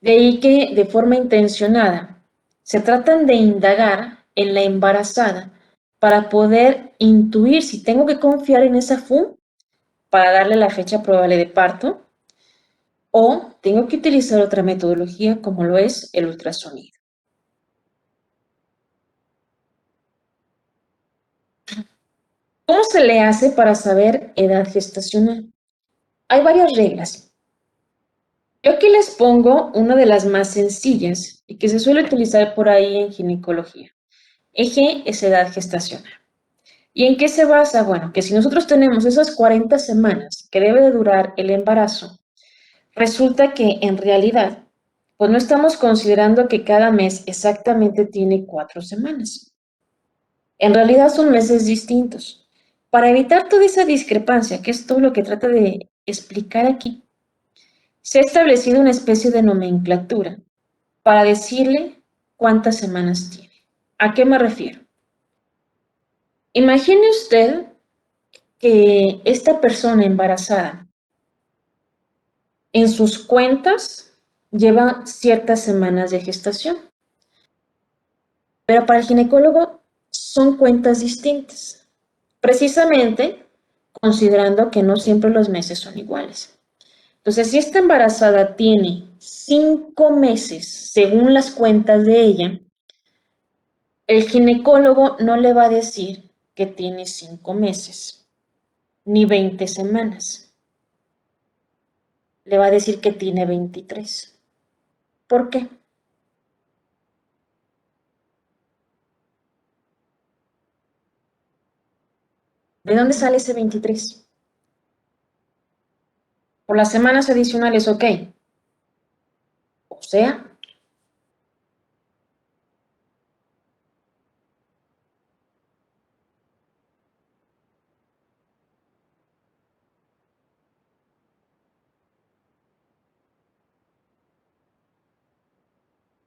De ahí que, de forma intencionada, se tratan de indagar en la embarazada para poder intuir si tengo que confiar en esa FUM para darle la fecha probable de parto o tengo que utilizar otra metodología como lo es el ultrasonido. ¿Cómo se le hace para saber edad gestacional? Hay varias reglas. Yo aquí les pongo una de las más sencillas y que se suele utilizar por ahí en ginecología. Eje es edad gestacional. ¿Y en qué se basa? Bueno, que si nosotros tenemos esas 40 semanas que debe de durar el embarazo, resulta que en realidad, pues no estamos considerando que cada mes exactamente tiene 4 semanas. En realidad son meses distintos. Para evitar toda esa discrepancia, que es todo lo que trata de explicar aquí, se ha establecido una especie de nomenclatura para decirle cuántas semanas tiene. ¿A qué me refiero? Imagine usted que esta persona embarazada en sus cuentas lleva ciertas semanas de gestación, pero para el ginecólogo son cuentas distintas, precisamente considerando que no siempre los meses son iguales. Entonces, si esta embarazada tiene 5 meses según las cuentas de ella, el ginecólogo no le va a decir que tiene 5 meses, ni 20 semanas. Le va a decir que tiene 23. ¿Por qué? ¿De dónde sale ese 23? Por las semanas adicionales, ok. O sea,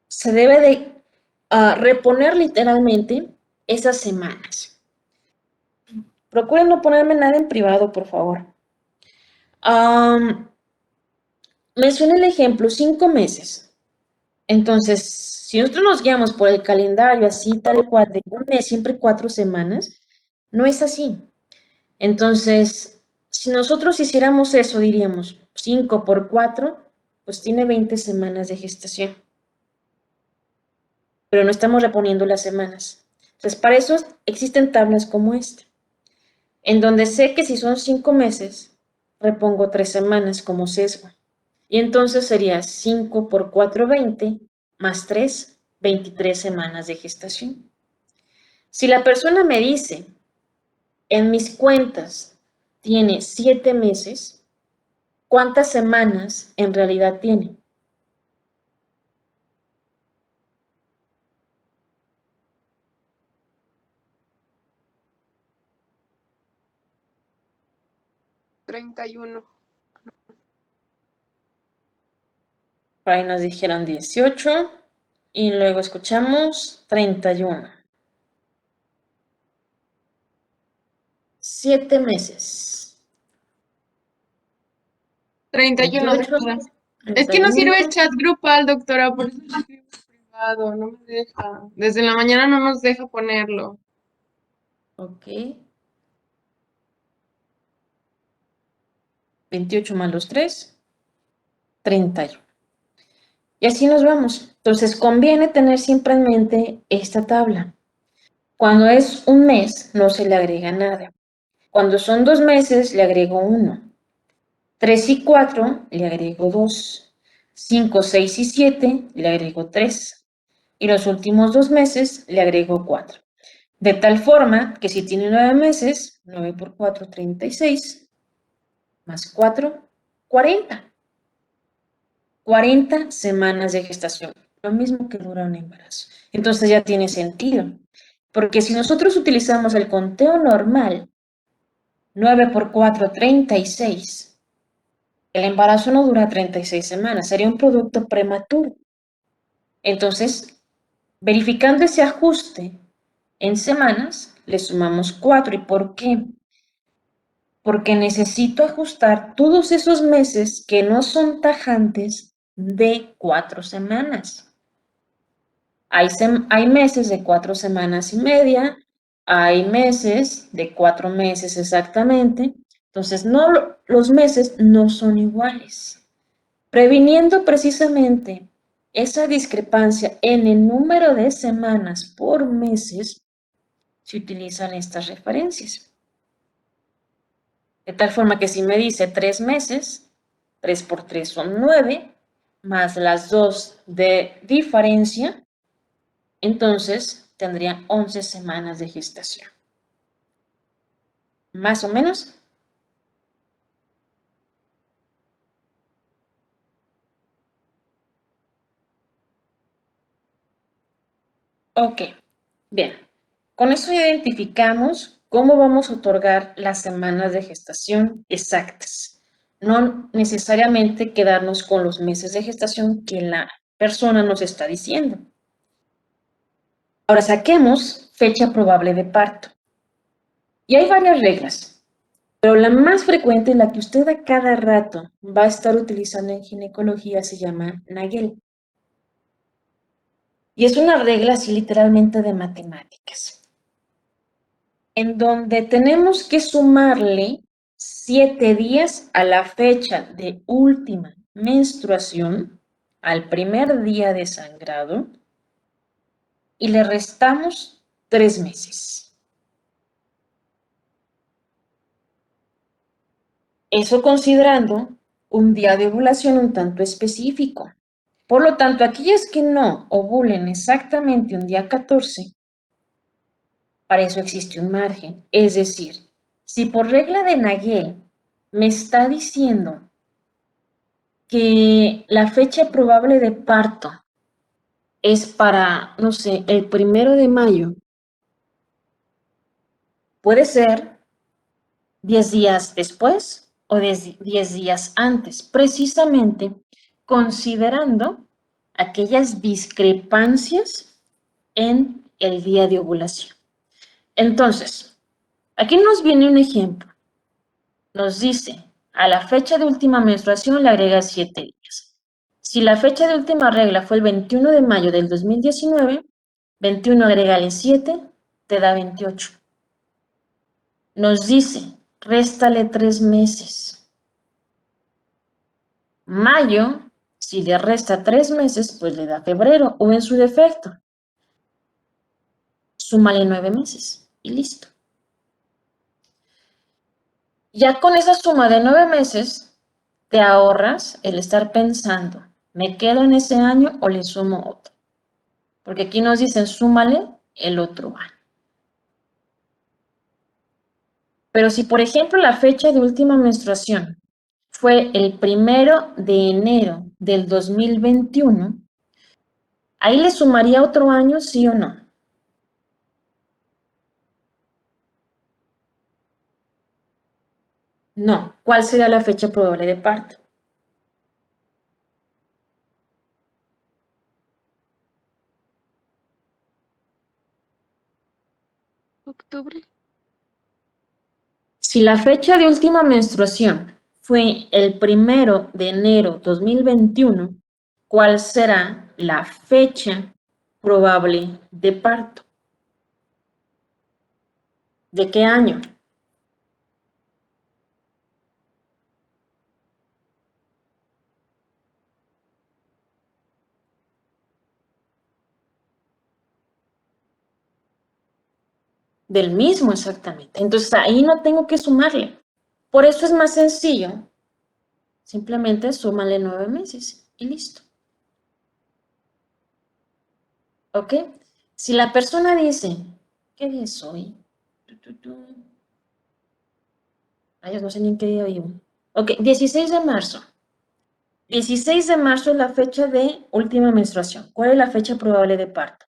se debe de reponer literalmente esas semanas. Procuren no ponerme nada en privado, por favor. Mencioné el ejemplo, 5 meses. Entonces, si nosotros nos guiamos por el calendario así, tal cual, de un mes, siempre 4 semanas, no es así. Entonces, si nosotros hiciéramos eso, diríamos 5 por 4, pues tiene 20 semanas de gestación. Pero no estamos reponiendo las semanas. Entonces, para eso existen tablas como esta, en donde sé que si son 5 meses, repongo 3 semanas como sesgo. Y entonces sería 5 por 4, 20, más 3, 23 semanas de gestación. Si la persona me dice, en mis cuentas tiene 7 meses, ¿cuántas semanas en realidad tiene? ¿31? Por ahí nos dijeron 18 y luego escuchamos 31. 7 meses. 31, 28, doctora. Es que no 31. sirve el chat grupal, doctora, por eso lo escribo en privado, no me deja. Desde la mañana no nos deja ponerlo. Ok. 28 más los 3, 31. Y así nos vamos. Entonces, conviene tener siempre en mente esta tabla. Cuando es un mes, no se le agrega nada. Cuando son 2 meses, le agrego 1. 3 y 4, le agrego 2. 5, 6 y 7, le agrego 3. Y los últimos 2 meses, le agrego 4. De tal forma que si tiene 9 meses, 9 por 4, 36, más 4, 40. 40 semanas de gestación, lo mismo que dura un embarazo. Entonces ya tiene sentido, porque si nosotros utilizamos el conteo normal, 9 por 4, 36, el embarazo no dura 36 semanas, sería un producto prematuro. Entonces, verificando ese ajuste en semanas, le sumamos 4. ¿Y por qué? Porque necesito ajustar todos esos meses que no son tajantes de 4 semanas. Hay meses de 4 semanas y media, hay meses de 4 meses exactamente. Entonces, los meses no son iguales. Previniendo precisamente esa discrepancia en el número de semanas por meses, se utilizan estas referencias. De tal forma que si me dice 3 meses, 3 por 3 son 9, más las 2 de diferencia, entonces tendría 11 semanas de gestación. Más o menos. Ok, bien. Con eso ya identificamos cómo vamos a otorgar las semanas de gestación exactas. No necesariamente quedarnos con los meses de gestación que la persona nos está diciendo. Ahora saquemos fecha probable de parto. Y hay varias reglas, pero la más frecuente, la que usted a cada rato va a estar utilizando en ginecología, se llama Nagel. Y es una regla así literalmente de matemáticas, en donde tenemos que sumarle 7 días a la fecha de última menstruación, al primer día de sangrado, y le restamos 3 meses. Eso considerando un día de ovulación un tanto específico. Por lo tanto, aquellas que no ovulen exactamente un día 14, para eso existe un margen. Es decir, si por regla de Nagel me está diciendo que la fecha probable de parto es para, no sé, el 1 de mayo, puede ser 10 días después o 10 días antes, precisamente considerando aquellas discrepancias en el día de ovulación. Entonces, aquí nos viene un ejemplo. Nos dice, a la fecha de última menstruación le agrega 7 días. Si la fecha de última regla fue el 21 de mayo del 2019, 21 agregale 7, te da 28. Nos dice, réstale 3 meses. Mayo, si le resta 3 meses, pues le da febrero o en su defecto. Súmale 9 meses y listo. Ya con esa suma de 9 meses, te ahorras el estar pensando, ¿me quedo en ese año o le sumo otro? Porque aquí nos dicen, súmale el otro año. Pero si, por ejemplo, la fecha de última menstruación fue el 1 de enero del 2021, ahí le sumaría otro año, ¿sí o no? No. ¿Cuál sería la fecha probable de parto? Octubre. Si la fecha de última menstruación fue el 1 de enero 2021, ¿cuál será la fecha probable de parto? ¿De qué año? Del mismo exactamente. Entonces ahí no tengo que sumarle. Por eso es más sencillo. Simplemente súmale 9 meses y listo. ¿Ok? Si la persona dice, ¿qué día es hoy? Ay, Dios, no sé ni en qué día vivo. Ok, 16 de marzo. 16 de marzo es la fecha de última menstruación. ¿Cuál es la fecha probable de parto?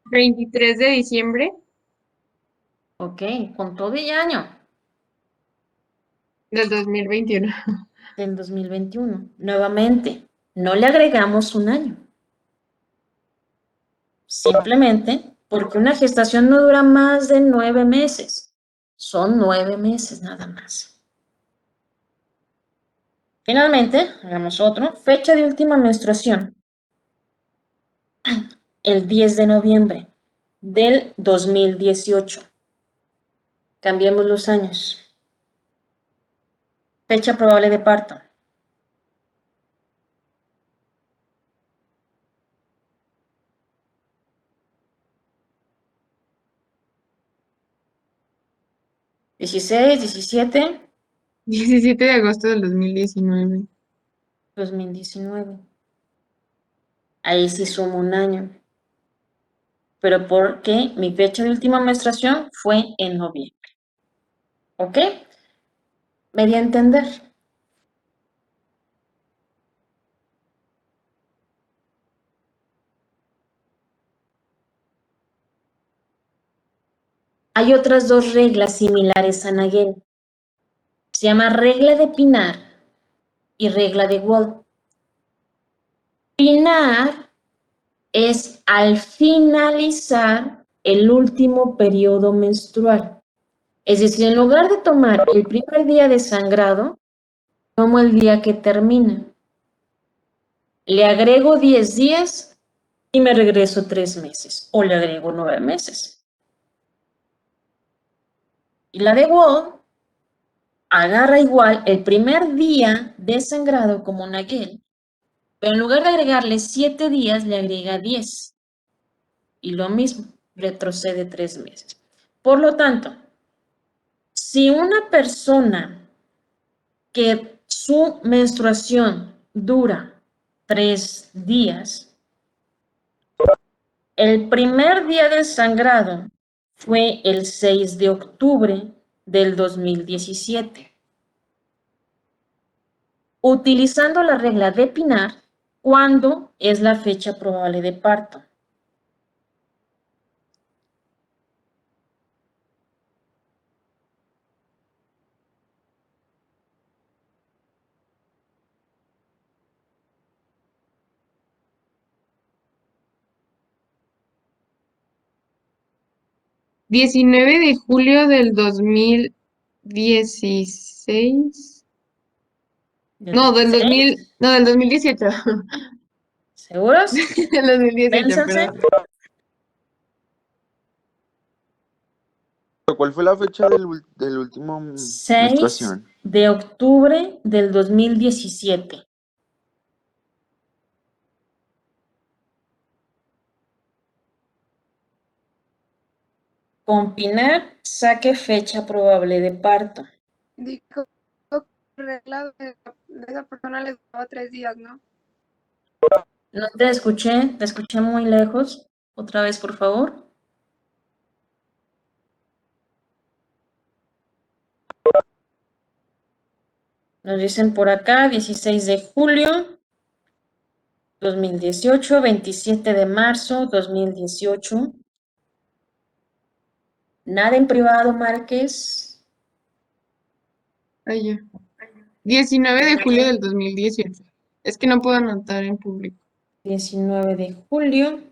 ¿23 de diciembre? Ok, con todo y año Del 2021. del 2021. Nuevamente, no le agregamos un año. Simplemente porque una gestación no dura más de 9 meses. Son 9 meses nada más. Finalmente, hagamos otro. Fecha de última menstruación. El 10 de noviembre del 2018. Cambiemos los años. Fecha probable de parto. 16, 17, 17 de agosto del 2019. 2019. Ahí sí sumo un año. Pero porque mi fecha de última menstruación fue en noviembre. ¿Ok? ¿Me di a entender? Hay otras dos reglas similares a Nagel. Se llama regla de Pinar y regla de Wold. Pinar es al finalizar el último periodo menstrual. Es decir, en lugar de tomar el primer día de sangrado, tomo el día que termina. Le agrego 10 días y me regreso 3 meses. O le agrego 9 meses. Y la de Wold agarra igual el primer día de sangrado como Nagel, pero en lugar de agregarle 7 días, le agrega 10. Y lo mismo, retrocede 3 meses. Por lo tanto, si una persona que su menstruación dura 3 días, el primer día del sangrado fue el 6 de octubre del 2017. Utilizando la regla de Pinar, ¿cuándo es la fecha probable de parto? ¿19 de julio del 2016? No, del 2018. ¿Seguros? Del 2018, Pénsense. perdón. ¿Cuál fue la fecha del último 6 menstruación? de octubre del 2017. Con Pinar, saque fecha probable de parto. Dijo que regla de esa persona les daba 3 días, ¿no? No te escuché muy lejos. Otra vez, por favor. Nos dicen por acá, 16 de julio 2018, 27 de marzo 2018. Nada en privado, Márquez. Ay, ya. 19 de julio del 2018. Es que no puedo anotar en público. 19 de julio.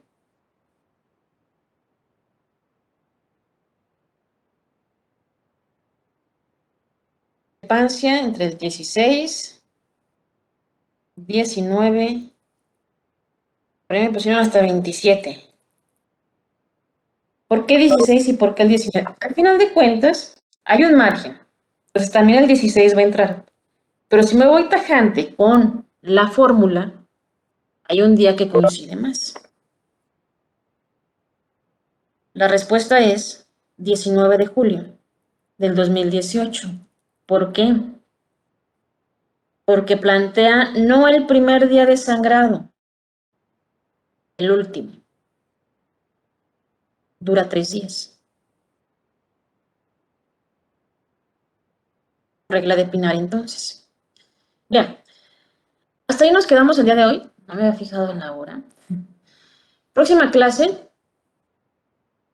Discrepancia entre el 16, 19. Por ahí me pusieron hasta 27. ¿Por qué 16 y por qué el 19? Al final de cuentas, hay un margen. Entonces también el 16 va a entrar. Pero si me voy tajante con la fórmula, hay un día que coincide más. La respuesta es 19 de julio del 2018. ¿Por qué? Porque plantea no el primer día de sangrado, el último. Dura 3 días. Regla de Pinar entonces. Bien, hasta ahí nos quedamos el día de hoy. No me había fijado en la hora. Próxima clase,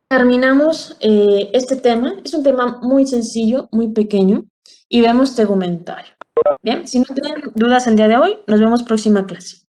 terminamos este tema. Es un tema muy sencillo, muy pequeño, y vemos tegumentario. Bien, si no tienen dudas el día de hoy, nos vemos próxima clase.